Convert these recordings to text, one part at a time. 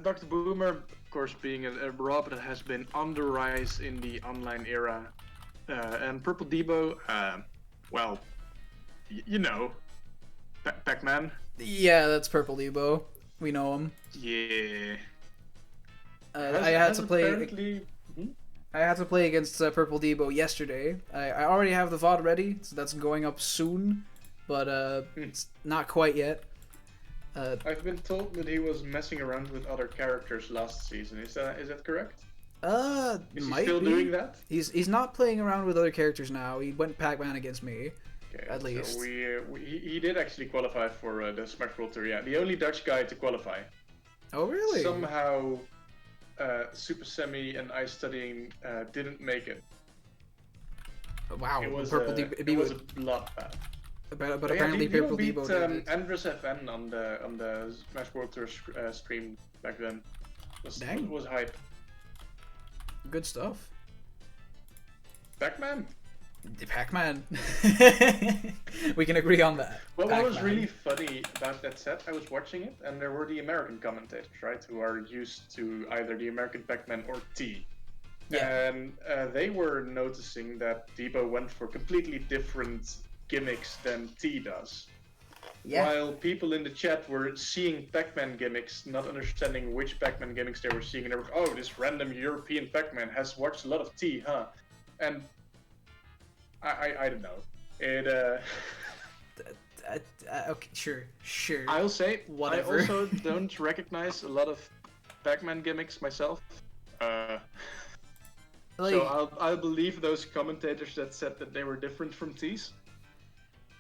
Dr. Boomer, of course, being a Rob that has been on the rise in the online era, and PurpleDebo, well, you know, Pac-Man. Yeah, that's PurpleDebo. We know him. Yeah. I had to play. I had to play against PurpleDebo yesterday. I already have the VOD ready, so that's going up soon, but it's not quite yet. I've been told that he was messing around with other characters last season. Is that correct? Is he still doing that? He's not playing around with other characters now. He went Pac-Man against me. Okay, at least. So he did actually qualify for the Smash World Tour. Yeah, the only Dutch guy to qualify. Oh really? Somehow, Super Semi and Ice Studying didn't make it. Wow. It was a bloodbath. But apparently PurpleDebo did. Andres FN on the Smash World Tour stream back then. Was hype. Good stuff. Pac-Man. Pac-Man. We can agree on that. Well, what was really funny about that set, I was watching it, and there were the American commentators, right, who are used to either the American Pac-Man or T. Yeah. And they were noticing that Debo went for completely different gimmicks than T does. Yeah. While people in the chat were seeing Pac-Man gimmicks, not understanding which Pac-Man gimmicks they were seeing, and they were, oh, this random European Pac-Man has watched a lot of T, huh? And I don't know. It okay, sure. I'll say whatever. I also don't recognize a lot of Pac-Man gimmicks myself. So I'll believe those commentators that said that they were different from T's.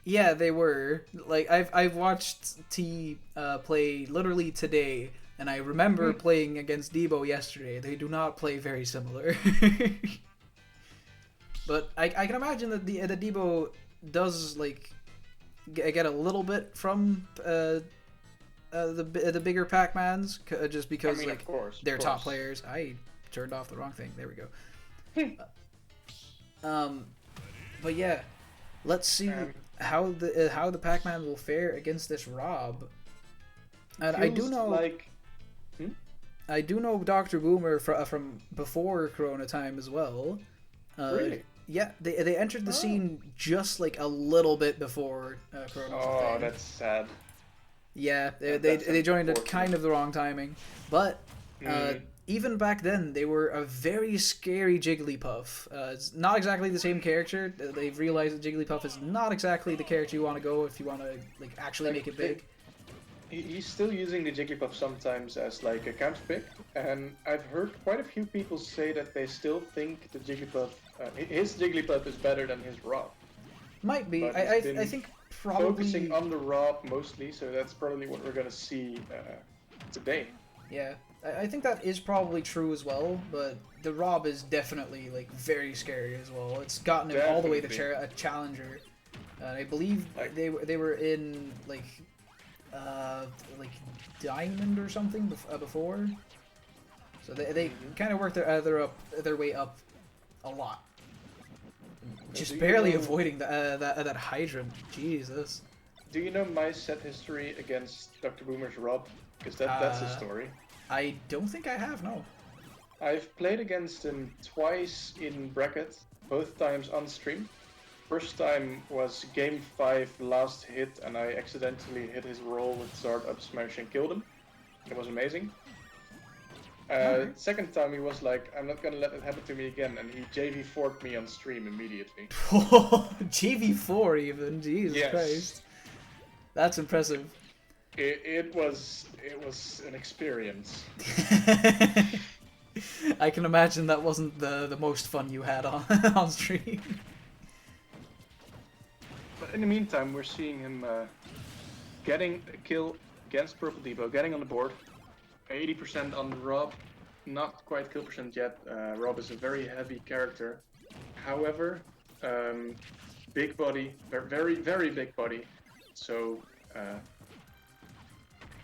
Yeah, they were. Like I've watched T play literally today, and I remember playing against Debo yesterday. They do not play very similar. But I can imagine that the Debo does like get a little bit from the bigger Pac-Mans just because like they're top players. I turned off the wrong thing. There we go. But yeah, let's see how the Pac-Man will fare against this R.O.B. And I do know I do know DrBoomer from before Corona time as well. Really? Yeah, they entered the scene just like a little bit before Corona. Oh, that's sad. Yeah, they joined at kind of the wrong timing, but even back then they were a very scary Jigglypuff. It's not exactly the same character. They've realized that Jigglypuff is not exactly the character you want to go if you want to like actually make it big. He's still using the Jigglypuff sometimes as like a counter pick, and I've heard quite a few people say that they still think the Jigglypuff, his Jigglypuff is better than his R.O.B. Might be. I think probably focusing on the R.O.B. mostly, so that's probably what we're gonna see today. Yeah, I think that is probably true as well, but the R.O.B. is definitely like very scary as well. It's gotten him all the way to a challenger. I believe they were in like Diamond or something before, so they kind of worked their way up a lot, just barely avoiding that hydrant. Jesus. Do you know my set history against DrBoomer's R.O.B? Because that's a story. I don't think I have. No. I've played against him twice in bracket, both times on stream. First time was game 5 last hit, and I accidentally hit his roll with Zard up smash and killed him. It was amazing. Second time he was like, I'm not gonna let it happen to me again, and he JV4'd me on stream immediately. JV4 even? Jesus Christ. That's impressive. It was an experience. I can imagine that wasn't the most fun you had on stream. But in the meantime, we're seeing him getting a kill against PurpleDebo, getting on the board. 80% on R.O.B. Not quite kill percent yet. R.O.B. is a very heavy character. However, big body, very, very big body. So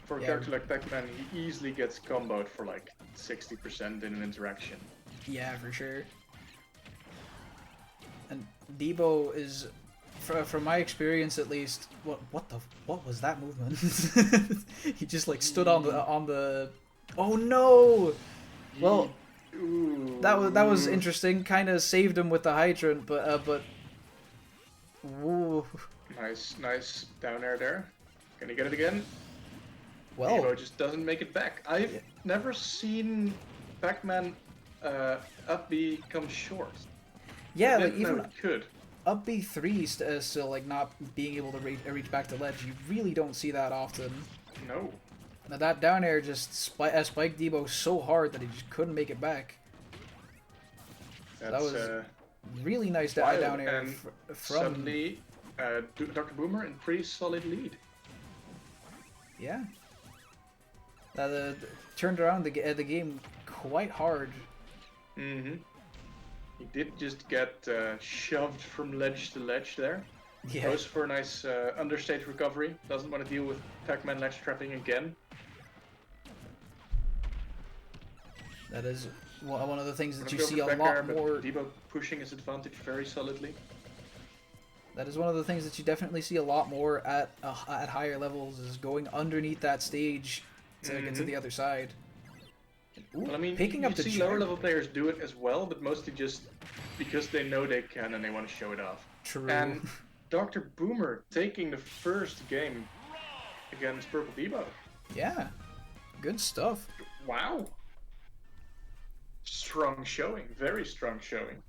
for a character like Pac-Man, he easily gets comboed for like 60% in an interaction. Yeah, for sure. And Debo is, from my experience at least, what was that movement? He just like stood on the Oh no! Well, Ooh. that was interesting. Kind of saved him with the hydrant, but. Ooh. Nice down air there. Can he get it again? Well, Debo just doesn't make it back. I've never seen Pac-Man up B come short. Yeah, like even could. Up B3 still like not being able to reach back to ledge. You really don't see that often. No. Now that down air just spiked Debo so hard that he just couldn't make it back. That was really nice down air and from. Suddenly, DrBoomer in pretty solid lead. Yeah. Turned around the game quite hard. Mm-hmm. He did just get shoved from ledge to ledge there. Yeah. Goes for a nice understage recovery. Doesn't want to deal with Pac-Man ledge trapping again. That is one of the things that you see a lot more. Debo pushing his advantage very solidly. That is one of the things that you definitely see a lot more at higher levels, is going underneath that stage to get to the other side. Ooh, well, I mean, picking up the see lower level players do it as well, but mostly just because they know they can and they want to show it off. True. And DrBoomer taking the first game against PurpleDebo. Yeah, good stuff. Wow. Strong showing, very strong showing.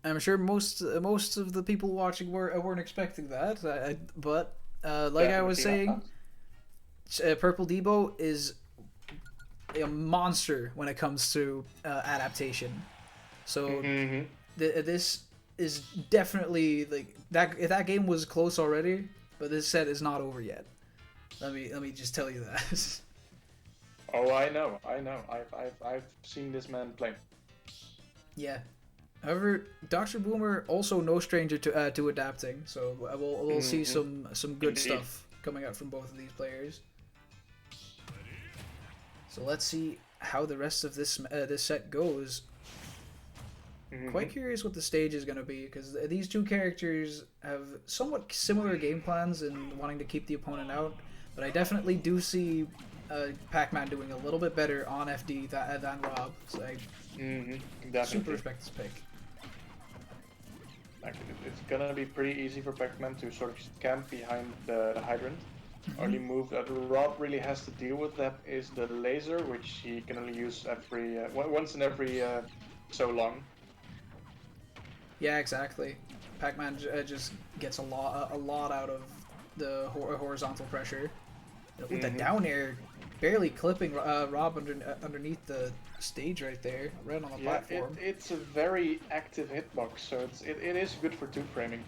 I'm sure most of the people watching weren't expecting that, but like I was saying, PurpleDebo is a monster when it comes to adaptation. So this is definitely like that. If that game was close already, but this set is not over yet. Let me just tell you that. Oh, I know. I've seen this man play. Yeah. However, DrBoomer also no stranger to adapting, so we'll see some good stuff coming out from both of these players. So let's see how the rest of this set goes. Quite curious what the stage is going to be, because these two characters have somewhat similar game plans in wanting to keep the opponent out, but I definitely do see Pac-Man doing a little bit better on FD than R.O.B. So I super respect this pick. Like, it's gonna be pretty easy for Pac-Man to sort of camp behind the hydrant. Only move that R.O.B. really has to deal with that is the laser, which he can only use every once in every so long. Yeah, exactly. Pac-Man just gets a lot out of the horizontal pressure. With the down air barely clipping R.O.B. underneath the stage right there, right on the platform. It's a very active hitbox, so it is good for two-framing.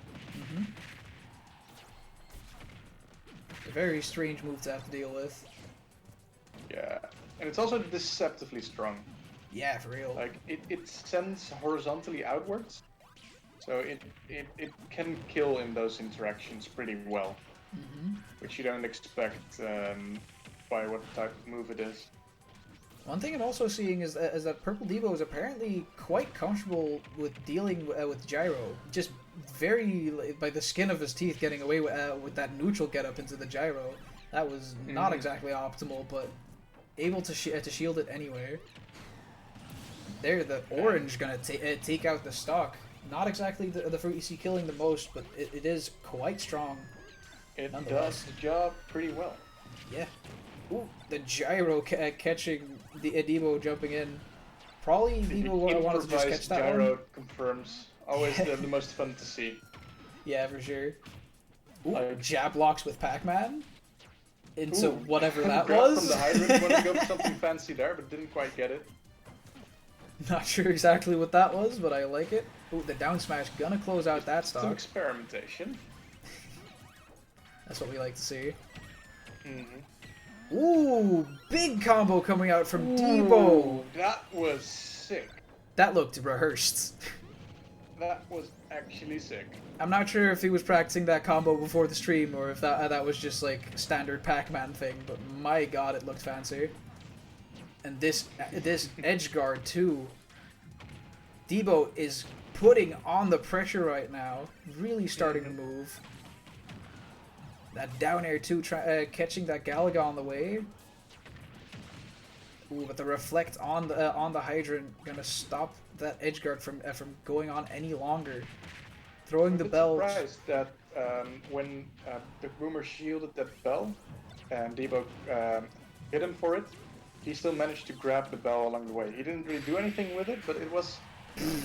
A very strange move to have to deal with. Yeah, and it's also deceptively strong. Yeah, for real. Like, it sends horizontally outwards, so it can kill in those interactions pretty well. Which you don't expect by what type of move it is. One thing I'm also seeing is that PurpleDebo is apparently quite comfortable with dealing with gyro. Just very, by the skin of his teeth, getting away with that neutral getup into the gyro. That was not exactly optimal, but able to shield it anyway. There, the orange gonna take out the stock. Not exactly the fruit you see killing the most, but it is quite strong. It does the job pretty well. Yeah. Ooh, the gyro catching the Debo jumping in. Probably Debo wanted to just catch that gyro one. Confirms. Always the most fun to see. Yeah, for sure. Ooh, jab blocks with Pac-Man into whatever that was. From the hydrant, wanted to go for something fancy there, but didn't quite get it. Not sure exactly what that was, but I like it. Ooh, the down smash gonna close out that stock. Some experimentation. That's what we like to see. Ooh, big combo coming out from Debo. That was sick. That looked rehearsed. That was actually sick. I'm not sure if he was practicing that combo before the stream or if that was just like standard Pac-Man thing, but my god, it looked fancy. And this edge guard too. Debo is putting on the pressure right now, really starting to move. That down air too, catching that Galaga on the way. Ooh, but the reflect on the hydrant gonna stop that edge guard from going on any longer. Throwing the bell. I'm surprised that when the DrBoomer shielded that bell and Debo hit him for it, he still managed to grab the bell along the way. He didn't really do anything with it, but it was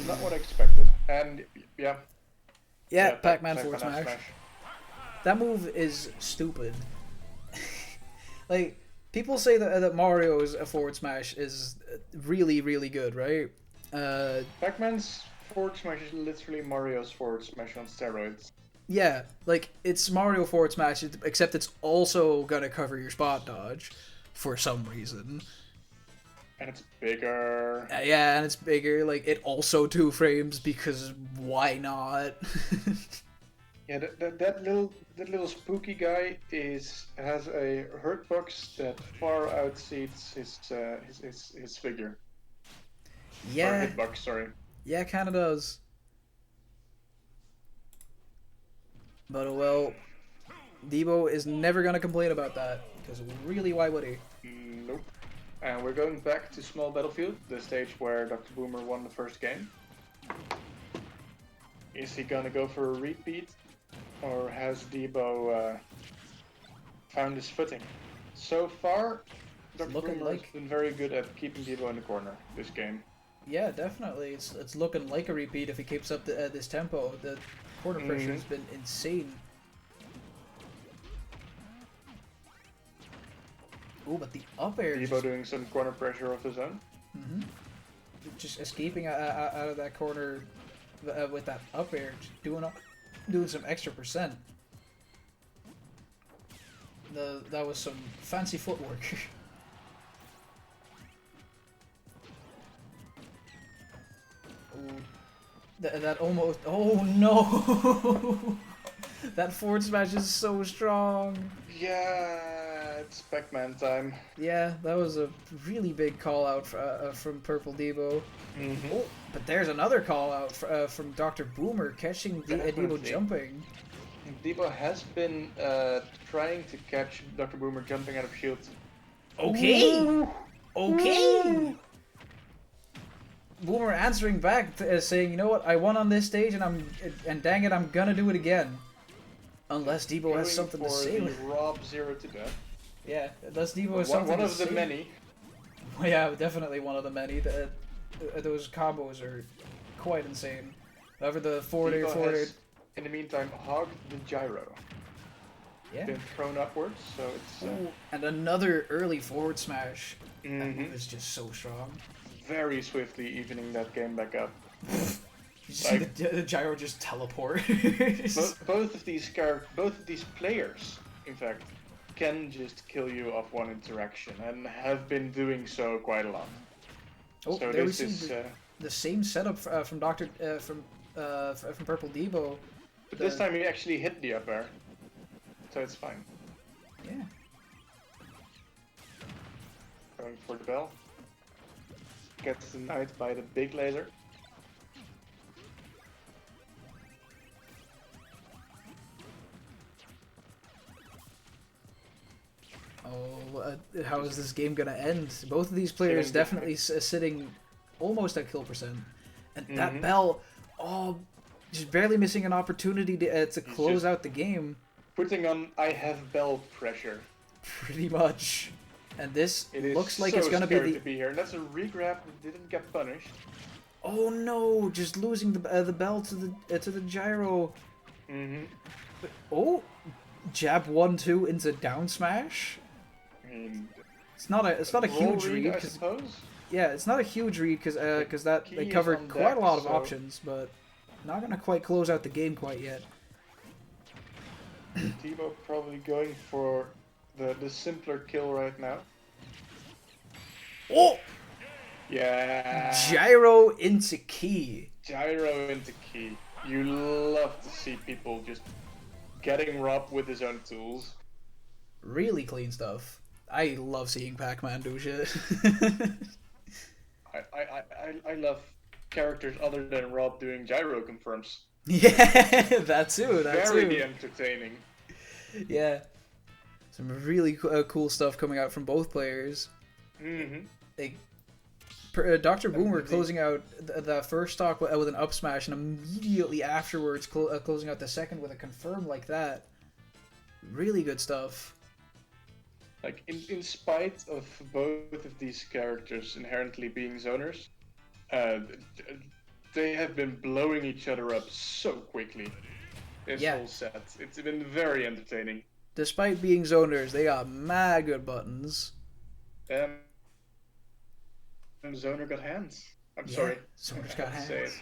not what I expected. And yeah, Pac-Man forward smash. That move is stupid. Like, people say that Mario's forward smash is really, really good, right? Pac-Man's forward smash is literally Mario's forward smash on steroids. Yeah, like, it's Mario forward smash, except it's also gonna cover your spot dodge for some reason. And it's bigger. Yeah, and it's bigger. Like, it also 2 frames because why not? Yeah, that little spooky guy has a hurt box that far outseeds his figure. Yeah. Or hitbox, sorry. Yeah, kind of does. But well, Debo is never gonna complain about that because really, why would he? Nope. And we're going back to Small Battlefield, the stage where DrBoomer won the first game. Is he gonna go for a repeat? Or has Debo found his footing? So far, DrBoomer has been very good at keeping Debo in the corner this game. Yeah, definitely. It's looking like a repeat if he keeps up this tempo. The corner pressure has been insane. Oh, but the up air. Debo doing some corner pressure of his own. Just escaping out of that corner with that up air, just doing some extra percent. That was some fancy footwork. Ooh, that almost. Oh no! That forward smash is so strong. Yeah, it's Pac-Man time. Yeah, that was a really big call out from PurpleDebo. Oh, but there's another call out from DrBoomer catching Debo jumping. Debo has been trying to catch DrBoomer jumping out of shield. Okay. Ooh. Okay. Boomer answering back, saying, "You know what? I won on this stage, and dang it, I'm gonna do it again." Unless Debo has something to say. R.O.B 0 to death. Yeah, unless Debo has something to say. One of the many. Well, yeah, definitely one of the many. Those combos are quite insane. However, the forward air. In the meantime, hogged the gyro. Yeah. Been thrown upwards, so it's. And another early forward smash. That move is just so strong. Very swiftly evening that game back up. You see the gyro just teleport. both of these players, in fact, can just kill you off one interaction, and have been doing so quite a lot. Oh, so there we see the same setup from PurpleDebo. But this time he actually hit the up air, so it's fine. Yeah. Going for the bell. Gets denied by the big laser. Oh, how is this game gonna end? Both of these players definitely sitting almost at kill percent. And that bell, just barely missing an opportunity to close out the game. Putting on I have bell pressure. Pretty much. And this looks like it's gonna be to be here. And that's a regrab that didn't get punished. Oh no! Just losing the bell to the gyro. Oh, jab 1-2 into down smash. I mean, it's not a huge read. I suppose. Yeah, it's not a huge read because they covered quite a lot of options, but not gonna quite close out the game quite yet. Debo probably going for the simpler kill right now. Oh! Yeah. Gyro into key. Gyro into key. You love to see people just getting R.O.B with his own tools. Really clean stuff. I love seeing Pac-Man do shit. I love characters other than R.O.B doing gyro confirms. Yeah, that too. Very entertaining. Yeah. Some really cool stuff coming out from both players. like DrBoomer closing out the first stock with an up smash, and immediately afterwards closing out the second with a confirm like that. Really good stuff. Like, in spite of both of these characters inherently being zoners, they have been blowing each other up so quickly. This whole set. It's been very entertaining. Despite being zoners, they got mad good buttons. Zoner got hands. I'm sorry. Zoner's got hands.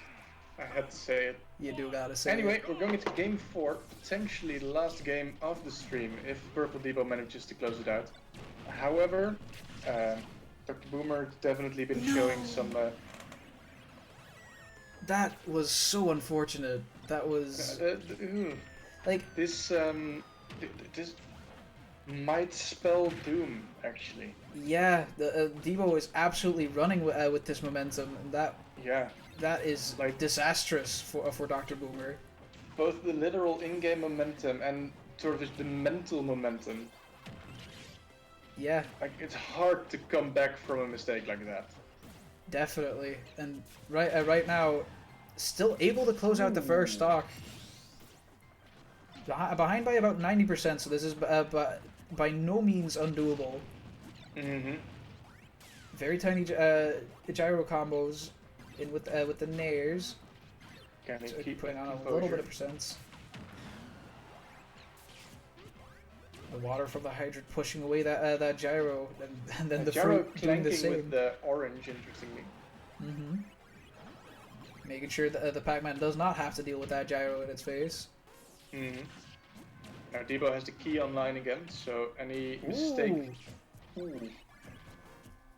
I had to say it. You do gotta say it. Anyway, we're going into game 4, potentially the last game of the stream if PurpleDebo manages to close it out. However, DrBoomer definitely been showing some... That was so unfortunate. That was... like... This might spell doom, actually. Yeah, Debo is absolutely running with this momentum, and that... Yeah. That is like disastrous for DrBoomer. Both the literal in-game momentum and sort of the mental momentum. Yeah. Like, it's hard to come back from a mistake like that. Definitely. And right now, still able to close out the first stock. Behind by about 90%, so this is by no means undoable. Mm-hmm. Very tiny gyro combos. In with the nairs. Can so keep putting on a little bit of percents. The water from the hydrant pushing away that gyro, and then the gyro fruit doing the same. With the orange, interestingly. Mm-hmm. Making sure that the Pac-Man does not have to deal with that gyro in its face. Mm-hmm. Now Debo has the key online again, so any mistake. Ooh.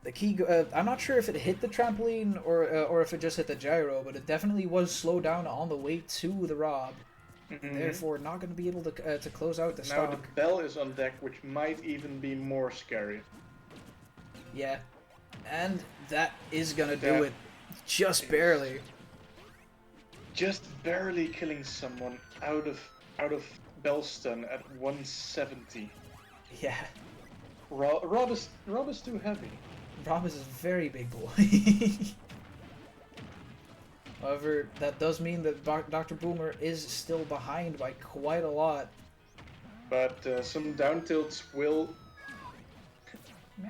The key, I'm not sure if it hit the trampoline or if it just hit the gyro, but it definitely was slowed down on the way to the R.O.B. Mm-hmm. Therefore, not going to be able to close out the stock. Now the bell is on deck, which might even be more scary. Yeah, and that is going to do it, just barely. Just barely killing someone out of bell stun at 170. Yeah. R.O.B is too heavy. R.O.B is a very big boy. However, that does mean that DrBoomer is still behind by quite a lot. But some down tilts will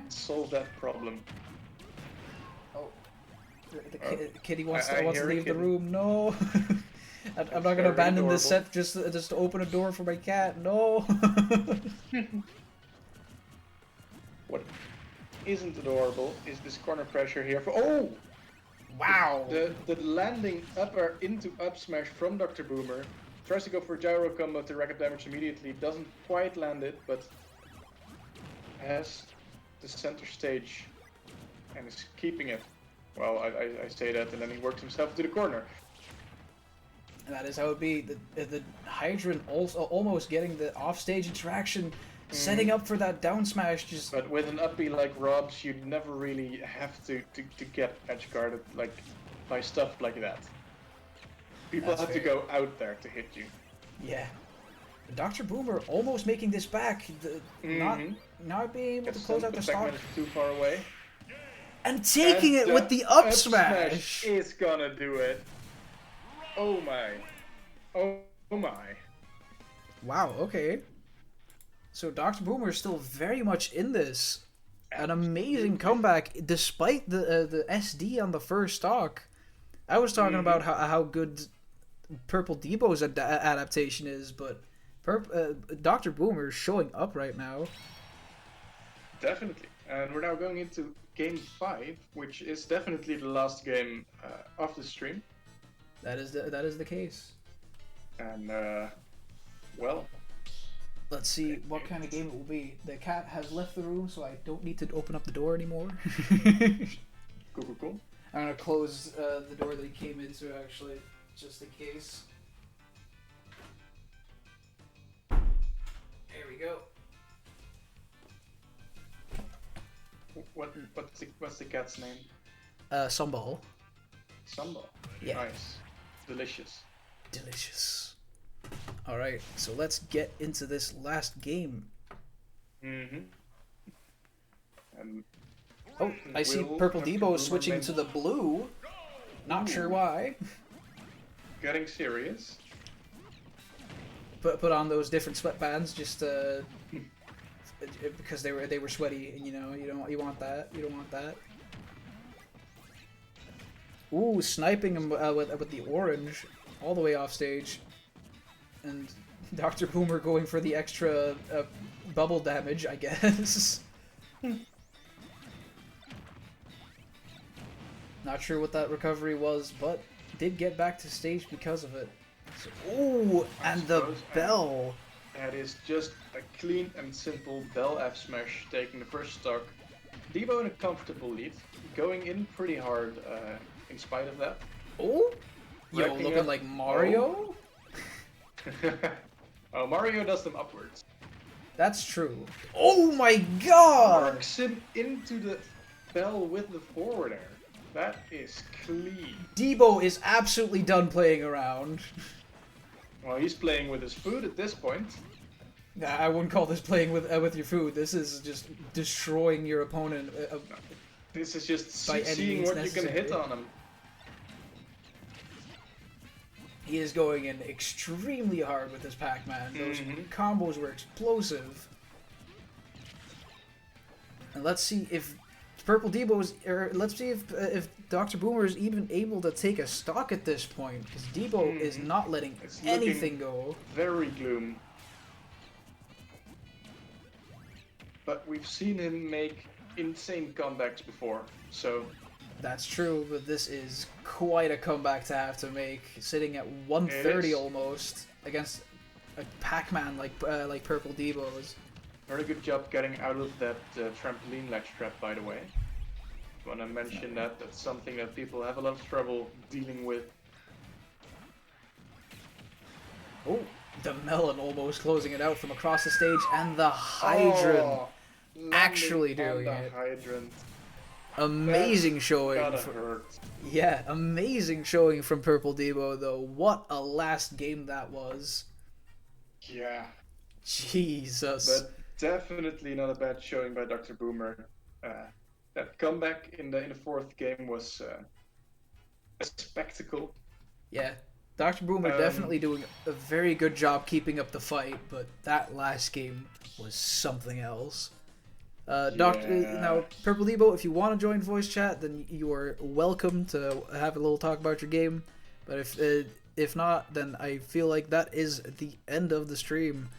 solve that problem. Oh, the kitty wants to leave the room. No, I'm not gonna abandon this set just to open a door for my cat. No. What isn't adorable is this corner pressure here for wow! The landing up or into up smash from DrBoomer. Tries to go for a gyro combo to rack up damage immediately. Doesn't quite land it, but has the center stage and is keeping it. Well, I say that, and then he works himself to the corner. And that is how it be. The Hydrant also almost getting the offstage interaction. Setting up for that down smash, just. But with an up B like R.O.B's, you'd never really have to get edge guarded like by stuff like that. People have to go out there to hit you. Yeah. DrBoomer almost making this back, not being able to close out the stock. Too far away. And taking it with the up smash is gonna do it. Oh my. Oh my. Wow. Okay. So DrBoomer is still very much in this. An amazing comeback despite the SD on the first stock. I was talking about how good PurpleDebo's adaptation is, but DrBoomer is showing up right now. Definitely. And we're now going into game 5, which is definitely the last game of the stream. That is the case. And well, let's see what kind of game it will be. The cat has left the room, so I don't need to open up the door anymore. Cool. I'm gonna close the door that he came into, actually, just in case. There we go. What's the cat's name? Sumball. Sumball. Yeah. Nice. Delicious. Alright, so let's get into this last game. Oh, I see PurpleDebo switching to the blue. Not sure why. Getting serious. Put on those different sweatbands just because they were sweaty, and you know you want that. You don't want that. Ooh, sniping him with the orange all the way off stage, and DrBoomer going for the extra bubble damage, I guess. Not sure what that recovery was, but did get back to stage because of it. So, ooh, and the bell. That is just a clean and simple bell F smash, taking the first stock. Debo in a comfortable lead, going in pretty hard in spite of that. Oh, yo, looking like Mario. Oh, Mario does them upwards. That's true. Oh my god! Marks him into the bell with the forward air. That is clean. Debo is absolutely done playing around. Well, he's playing with his food at this point. Nah, I wouldn't call this playing with your food. This is just destroying your opponent. This is just seeing what you can hit on him. He is going in extremely hard with this Pac-Man. Those combos were explosive. And let's see if PurpleDebo let's see if DrBoomer is even able to take a stock at this point, because Debo is not letting anything go. Very gloom. But we've seen him make insane comebacks before, so... That's true, but this is quite a comeback to have to make, sitting at 130 almost against a Pac-Man like PurpleDebo's. Very good job getting out of that trampoline ledge trap, by the way. I want to mention that. That's something that people have a lot of trouble dealing with. Oh, the melon almost closing it out from across the stage, and the hydrant actually doing it. Hydrant. Amazing showing. Hurt. Yeah, amazing showing from PurpleDebo though. What a last game that was. Yeah. Jesus. But definitely not a bad showing by DrBoomer. That comeback in the fourth game was a spectacle. Yeah, DrBoomer definitely doing a very good job keeping up the fight, but that last game was something else. Now, PurpleDebo, if you want to join voice chat, then you are welcome to have a little talk about your game. But if not, then I feel like that is the end of the stream.